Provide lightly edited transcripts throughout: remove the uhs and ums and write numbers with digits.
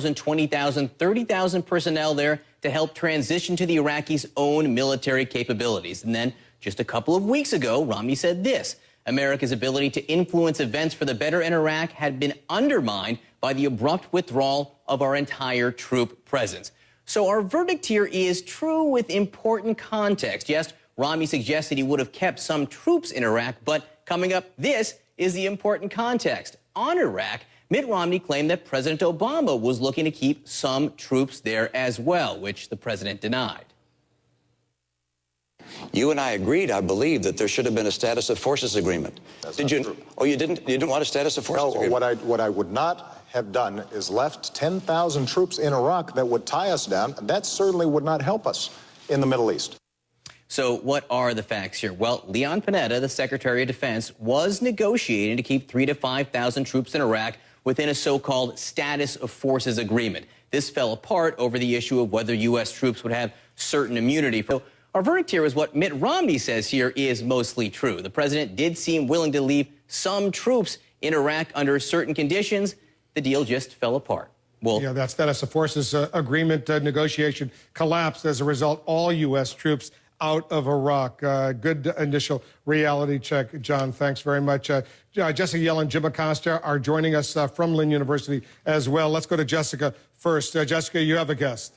20,000, 30,000 personnel there to help transition to the Iraqis' own military capabilities. And then just a couple of weeks ago, Romney said this: America's ability to influence events for the better in Iraq had been undermined by the abrupt withdrawal of our entire troop presence. So our verdict here is true with important context. Yes, Romney suggested he would have kept some troops in Iraq, but coming up, this is the important context. On Iraq, Mitt Romney claimed that President Obama was looking to keep some troops there as well, which the president denied. You and I agreed, I believe, that there should have been a status of forces agreement. Did you? True. Oh, you didn't? You didn't want a status of forces agreement? No, what I would not have done is left 10,000 troops in Iraq that would tie us down. That certainly would not help us in the Middle East. So what are the facts here? Well, Leon Panetta, the Secretary of Defense, was negotiating to keep 3,000 to 5,000 troops in Iraq within a so-called status of forces agreement. This fell apart over the issue of whether U.S. troops would have certain immunity. So our verdict here is what Mitt Romney says here is mostly true. The president did seem willing to leave some troops in Iraq under certain conditions. The deal just fell apart. Well, yeah, that status of forces agreement negotiation collapsed. As a result, all U.S. troops out of Iraq. Good initial reality check, John. Thanks very much. Jessica Yellen, Jim Acosta are joining us from Lynn University as well. Let's go to Jessica first. Jessica, you have a guest.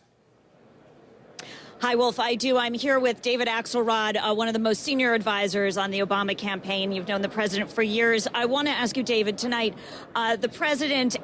Hi, Wolf. I do. I'm here with David Axelrod, one of the most senior advisors on the Obama campaign. You've known the president for years. I want to ask you, David, tonight, the president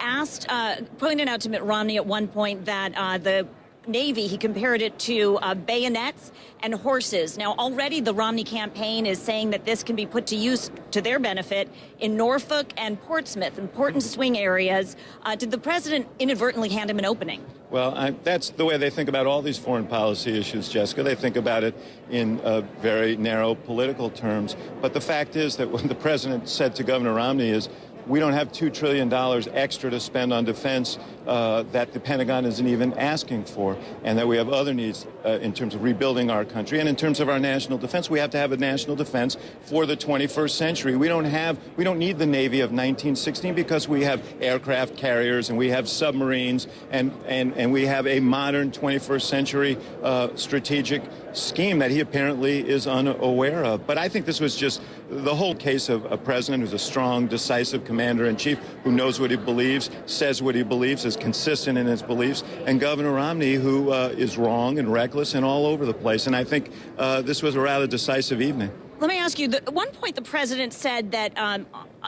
pointed out to Mitt Romney at one point that the Navy, he compared it to bayonets and horses. Now, already the Romney campaign is saying that this can be put to use to their benefit in Norfolk and Portsmouth, important swing areas. Did the president inadvertently hand him an opening? Well, that's the way they think about all these foreign policy issues, Jessica. They think about it in very narrow political terms. But the fact is that what the president said to Governor Romney is, we don't have $2 trillion extra to spend on defense that the Pentagon isn't even asking for, and that we have other needs in terms of rebuilding our country. And in terms of our national defense, we have to have a national defense for the 21st century. We don't need the Navy of 1916 because we have aircraft carriers and we have submarines and we have a modern 21st century strategic scheme that he apparently is unaware of. But I think this was just the whole case of a president who's a strong, decisive commander-in-chief who knows what he believes, says what he believes, is consistent in his beliefs, and Governor Romney who is wrong and reckless and all over the place. And I think this was a rather decisive evening. Let me ask you, at one point the president said that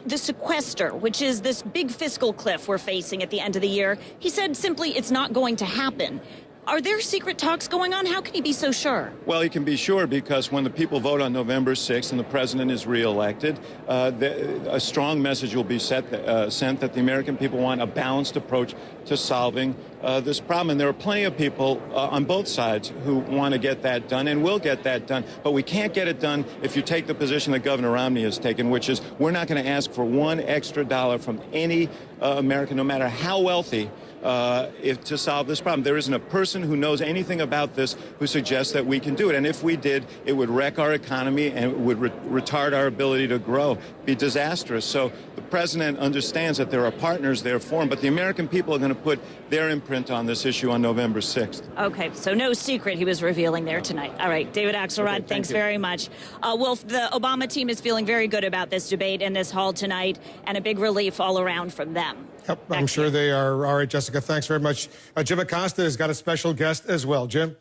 the sequester, which is this big fiscal cliff we're facing at the end of the year, he said simply it's not going to happen. Are there secret talks going on? How can he be so sure? Well, he can be sure because when the people vote on November 6th and the president is reelected, a strong message will be sent that the American people want a balanced approach to solving this problem. And there are plenty of people on both sides who want to get that done and will get that done. But we can't get it done if you take the position that Governor Romney has taken, which is we're not going to ask for one extra dollar from any American, no matter how wealthy, to solve this problem. There isn't a person who knows anything about this who suggests that we can do it. And if we did, it would wreck our economy and it would retard our ability to grow, be disastrous. So the president understands that there are partners there for him, but the American people are going to put their imprint on this issue on November 6th. Okay, so no secret he was revealing there tonight. All right, David Axelrod, okay, thanks very much. Wolf, the Obama team is feeling very good about this debate in this hall tonight, and a big relief all around from them. Yep, I'm sure they are. All right, Jessica, thanks very much. Jim Acosta has got a special guest as well. Jim?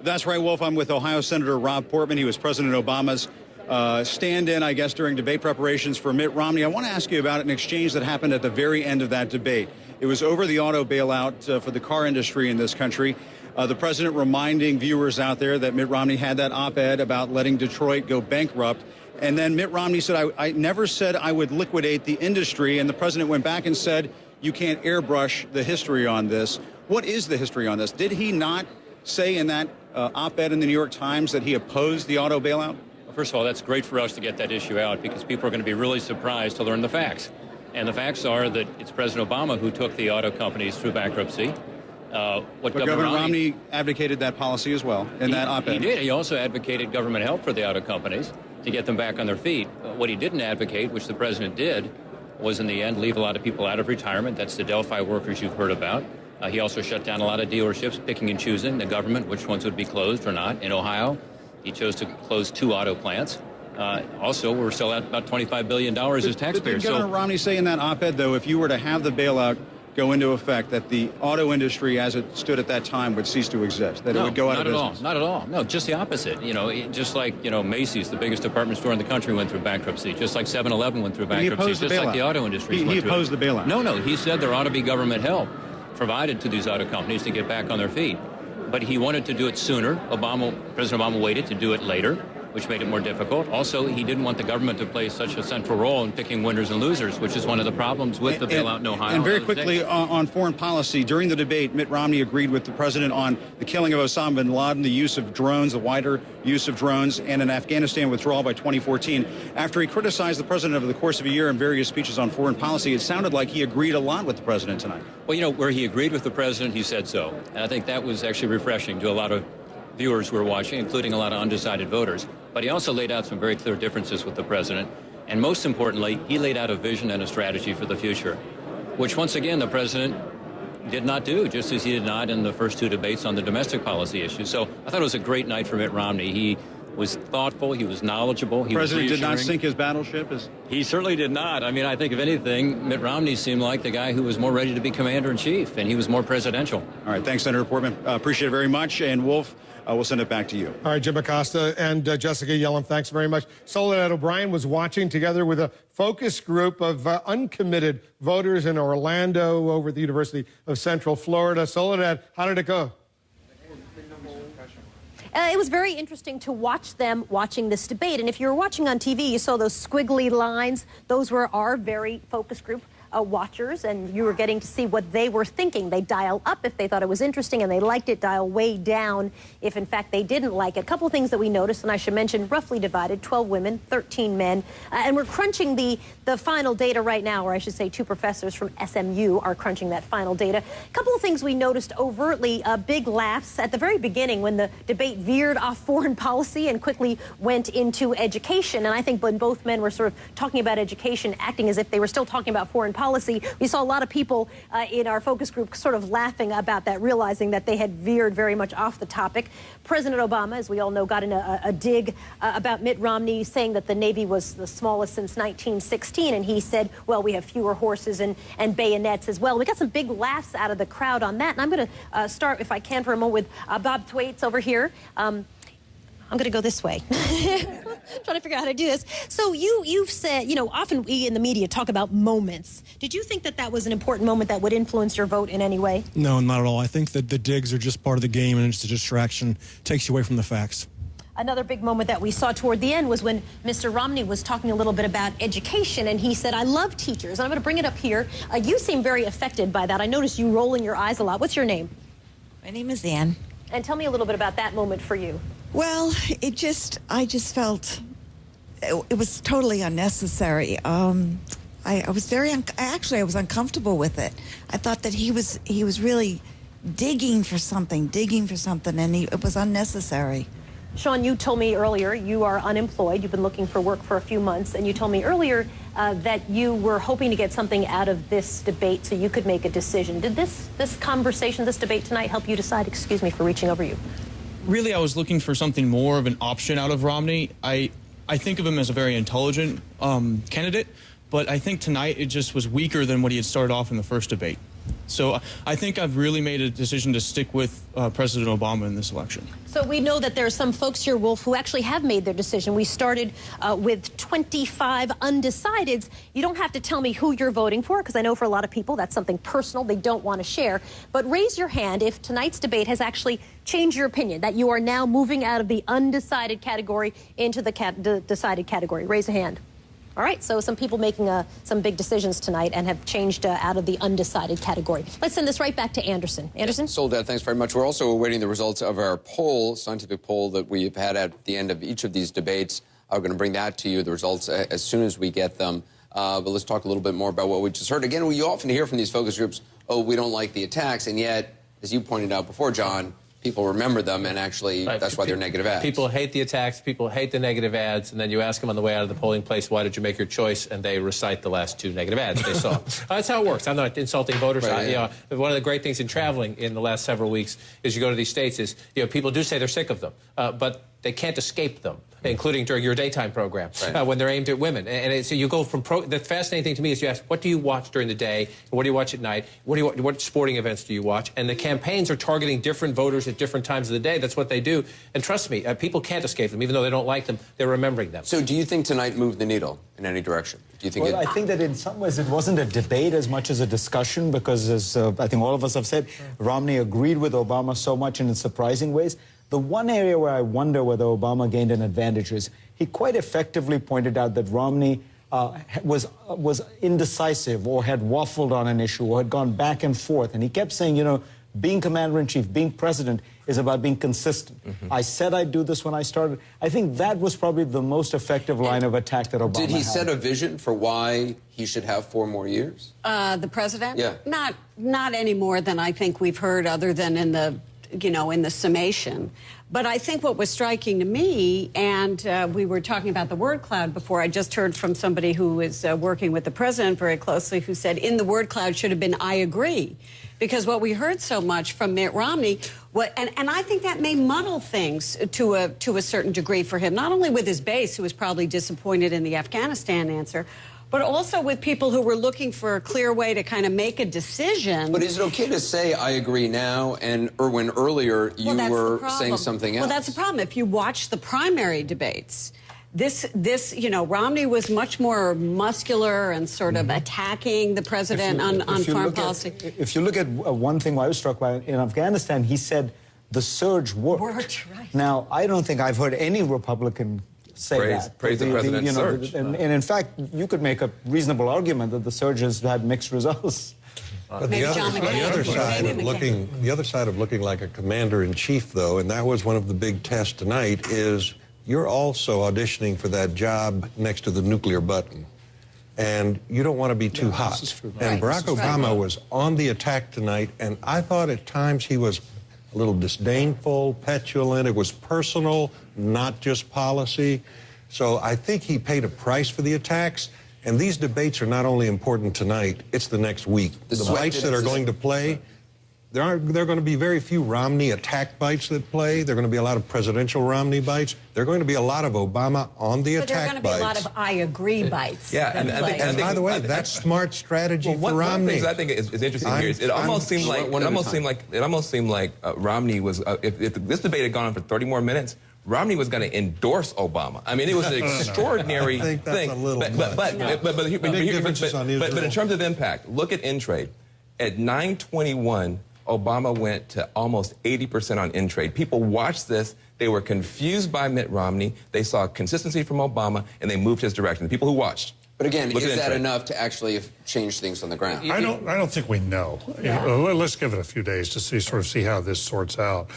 That's right, Wolf. I'm with Ohio Senator Rob Portman. He was President Obama's stand-in, I guess, during debate preparations for Mitt Romney. I want to ask you about an exchange that happened at the very end of that debate. It was over the auto bailout for the car industry in this country. The president reminding viewers out there that Mitt Romney had that op-ed about letting Detroit go bankrupt. And then Mitt Romney said, I never said I would liquidate the industry. And the president went back and said, you can't airbrush the history on this. What is the history on this? Did he not say in that op-ed in the New York Times that he opposed the auto bailout? Well, first of all, that's great for us to get that issue out because people are going to be really surprised to learn the facts. And the facts are that it's President Obama who took the auto companies through bankruptcy. But Governor Romney advocated that policy as well in that op-ed. He did. He also advocated government help for the auto companies to get them back on their feet. What he didn't advocate, which the president did, was in the end leave a lot of people out of retirement. That's the Delphi workers you've heard about. He also shut down a lot of dealerships, picking and choosing the government which ones would be closed or not. In Ohio, he chose to close 2 auto plants. Also, we're still at about $25 billion as taxpayers. Did Governor Romney say in that op-ed, though, if you were to have the bailout go into effect, that the auto industry as it stood at that time would cease to exist, that it would go out of business? Not at all. No, just the opposite. Just like, Macy's, the biggest department store in the country, went through bankruptcy. Just like 7-Eleven went through bankruptcy. Just like the auto industry went through. He opposed the bailout. No. He said there ought to be government help provided to these auto companies to get back on their feet. But he wanted to do it sooner. President Obama waited to do it later, which made it more difficult. Also, he didn't want the government to play such a central role in picking winners and losers, which is one of the problems with the bailout in Ohio. And very quickly on foreign policy, during the debate, Mitt Romney agreed with the president on the killing of Osama bin Laden, the use of drones, the wider use of drones, and an Afghanistan withdrawal by 2014. After he criticized the president over the course of a year in various speeches on foreign policy, it sounded like he agreed a lot with the president tonight. Well, where he agreed with the president, he said so. And I think that was actually refreshing to a lot of viewers who were watching, including a lot of undecided voters. But he also laid out some very clear differences with the president. And most importantly, he laid out a vision and a strategy for the future, which once again the president did not do, just as he did not in the first 2 debates on the domestic policy issues. So I thought it was a great night for Mitt Romney. He was thoughtful, he was knowledgeable. The president did not sink his battleship? He certainly did not. I mean, I think if anything, Mitt Romney seemed like the guy who was more ready to be commander-in-chief, and he was more presidential. All right, thanks, Senator Portman. Appreciate it very much. And Wolf, we'll send it back to you. All right, Jim Acosta and Jessica Yellen, thanks very much. Soledad O'Brien was watching together with a focus group of uncommitted voters in Orlando over at the University of Central Florida. Soledad, how did it go? It was very interesting to watch them watching this debate. And if you were watching on TV, you saw those squiggly lines. Those were our very focus group watchers, and you were getting to see what they were thinking. They dial up if they thought it was interesting and they liked it, dial way down if, in fact, they didn't like it. A couple of things that we noticed, and I should mention, roughly divided, 12 women, 13 men. And we're crunching the final data right now, or I should say 2 professors from SMU are crunching that final data. A couple of things we noticed overtly, big laughs at the very beginning when the debate veered off foreign policy and quickly went into education. And I think when both men were sort of talking about education, acting as if they were still talking about foreign policy, we saw a lot of people in our focus group sort of laughing about that, realizing that they had veered very much off the topic. President Obama, as we all know, got in a dig about Mitt Romney, saying that the Navy was the smallest since 1916, and he said, well, we have fewer horses and bayonets as well. We got some big laughs out of the crowd on that, and I'm going to start, if I can, for a moment with Bob Thwaites over here. I'm going to go this way. Trying to figure out how to do this. So you've said, often we in the media talk about moments. Did you think that that was an important moment that would influence your vote in any way? No, not at all. I think that the digs are just part of the game and it's a distraction. Takes you away from the facts. Another big moment that we saw toward the end was when Mr. Romney was talking a little bit about education, and he said, I love teachers. And I'm going to bring it up here. You seem very affected by that. I noticed you rolling your eyes a lot. What's your name? My name is Ann. And tell me a little bit about that moment for you. Well, I just felt it was totally unnecessary. I was I was uncomfortable with it. I thought that he was really digging for something, and it was unnecessary. Sean, you told me earlier you are unemployed. You've been looking for work for a few months, and you told me earlier that you were hoping to get something out of this debate so you could make a decision. Did this conversation, this debate tonight, help you decide? Excuse me for reaching over you. Really, I was looking for something more of an option out of Romney. I think of him as a very intelligent candidate, but I think tonight it just was weaker than what he had started off in the first debate. So I think I've really made a decision to stick with President Obama in this election. So we know that there are some folks here, Wolf, who actually have made their decision. We started with 25 undecideds. You don't have to tell me who you're voting for, because I know for a lot of people that's something personal they don't want to share. But raise your hand if tonight's debate has actually changed your opinion, that you are now moving out of the undecided category into the decided category. Raise a hand. All right, so some people making some big decisions tonight and have changed out of the undecided category. Let's send this right back to Anderson. Anderson? Soledad, thanks very much. We're also awaiting the results of our poll, scientific poll that we've had at the end of each of these debates. I'm going to bring that to you, the results, as soon as we get them. But let's talk a little bit more about what we just heard. Again, you often hear from these focus groups, oh, we don't like the attacks, and yet, as you pointed out before, John, people remember them, and actually that's why they're negative ads. People hate the attacks, people hate the negative ads, and then you ask them on the way out of the polling place, why did you make your choice? And they recite the last 2 negative ads they saw. That's how it works. I'm not insulting voters. Right, You know, one of the great things in traveling in the last several weeks is you go to these states is, you know, people do say they're sick of them, but they can't escape them, including during your daytime program, when they're aimed at women. And so you go from the fascinating thing to me is you ask, what do you watch during the day? What do you watch at night? What sporting events do you watch? And the campaigns are targeting different voters at different times of the day. That's what they do. And trust me, people can't escape them. Even though they don't like them, they're remembering them. So do you think tonight moved the needle in any direction? Do you think I think that in some ways it wasn't a debate as much as a discussion, because as I think all of us have said, Romney agreed with Obama so much in surprising ways. The one area where I wonder whether Obama gained an advantage is he quite effectively pointed out that Romney was indecisive, or had waffled on an issue, or had gone back and forth. And he kept saying, you know, being commander-in-chief, being president is about being consistent. I said I'd do this when I started. I think that was probably the most effective line of attack that Obama had. Did he set a vision for why he should have 4 more years? The president? Yeah. Not any more than I think we've heard, other than in the, you know, in the summation. But I think what was striking to me, and we were talking about the word cloud before, I just heard from somebody who is working with the president very closely, who said in the word cloud should have been I agree. Because what we heard so much from Mitt Romney, and I think that may muddle things to a certain degree for him, not only with his base, who was probably disappointed in the Afghanistan answer, but also with people who were looking for a clear way to kind of make a decision. But is it okay to say I agree now, and when earlier you were saying something else? Well, that's the problem. If you watch the primary debates, this, you know, Romney was much more muscular and sort of attacking the president on foreign policy. If you look at one thing I was struck by in Afghanistan, he said the surge worked. Right. Now, I don't think I've heard any Republican say praise the president's surge. And in fact, you could make a reasonable argument that the surge has had mixed results. But the other side of looking like a commander-in-chief, though, and that was one of the big tests tonight, is you're also auditioning for that job next to the nuclear button. And you don't want to be too hot. And Barack Obama was on the attack tonight, and I thought at times he was a little disdainful, petulant. It was personal, not just policy. So I think he paid a price for the attacks. And these debates are not only important tonight, it's the next week. The bites that are going to play, there are going to be very few Romney attack bites that play. There are going to be a lot of presidential Romney bites. There are going to be a lot of Obama on the attack bites. There are going to be a lot of I agree bites. Yeah, and by the way, that's smart strategy for Romney. One of the things I think is interesting here is it almost seemed like Romney was, if this debate had gone on for 30 more minutes, Romney was going to endorse Obama. I mean, it was an extraordinary thing. But in terms of impact, look at in-trade. At 9/21, Obama went to almost 80% on in-trade. People watched this. They were confused by Mitt Romney. They saw consistency from Obama, and they moved his direction. The people who watched. But again, is that enough to actually change things on the ground? I don't think we know. Yeah. Let's give it a few days to see how this sorts out.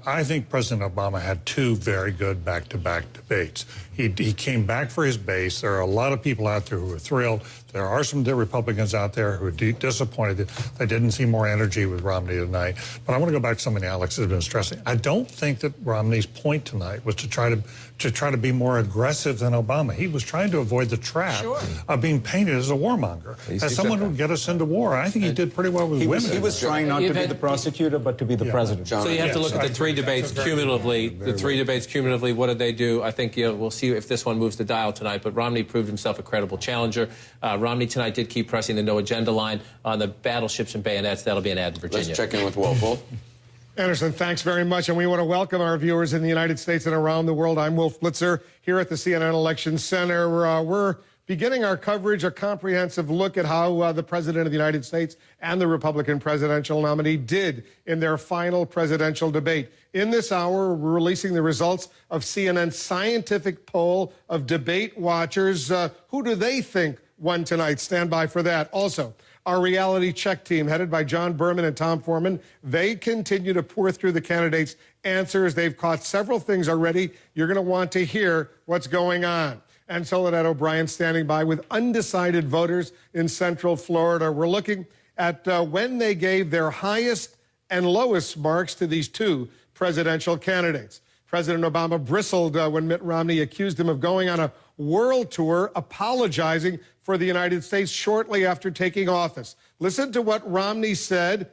I think President Obama had 2 very good back-to-back debates. He came back for his base. There are a lot of people out there who are thrilled. There are some Republicans out there who are disappointed that they didn't see more energy with Romney tonight. But I want to go back to something Alex has been stressing. I don't think that Romney's point tonight was to try to be more aggressive than Obama. He was trying to avoid the trap of being painted as a warmonger, as someone who would get us into war. And I think he did pretty well with women. He was trying not to be the prosecutor, but to be the president. So you have to look at the 3 debates cumulatively. The 3 debates cumulatively, what did they do? I think we'll see if this one moves the dial tonight. But Romney proved himself a credible challenger. Romney tonight did keep pressing the no agenda line on the battleships and bayonets. That'll be an ad in Virginia. Let's check in with Wolf. Anderson, thanks very much. And we want to welcome our viewers in the United States and around the world. I'm Wolf Blitzer here at the CNN Election Center. We're beginning our coverage, a comprehensive look at how the President of the United States and the Republican presidential nominee did in their final presidential debate. In this hour, we're releasing the results of CNN's scientific poll of debate watchers. Who do they think won tonight? Stand by for that. Also, our reality check team, headed by John Berman and Tom Foreman, they continue to pour through the candidates' answers. They've caught several things already. You're going to want to hear what's going on. And Soledad O'Brien standing by with undecided voters in Central Florida. We're looking at when they gave their highest and lowest marks to these two presidential candidates. President Obama bristled when Mitt Romney accused him of going on a world tour, apologizing for the United States shortly after taking office. Listen to what Romney said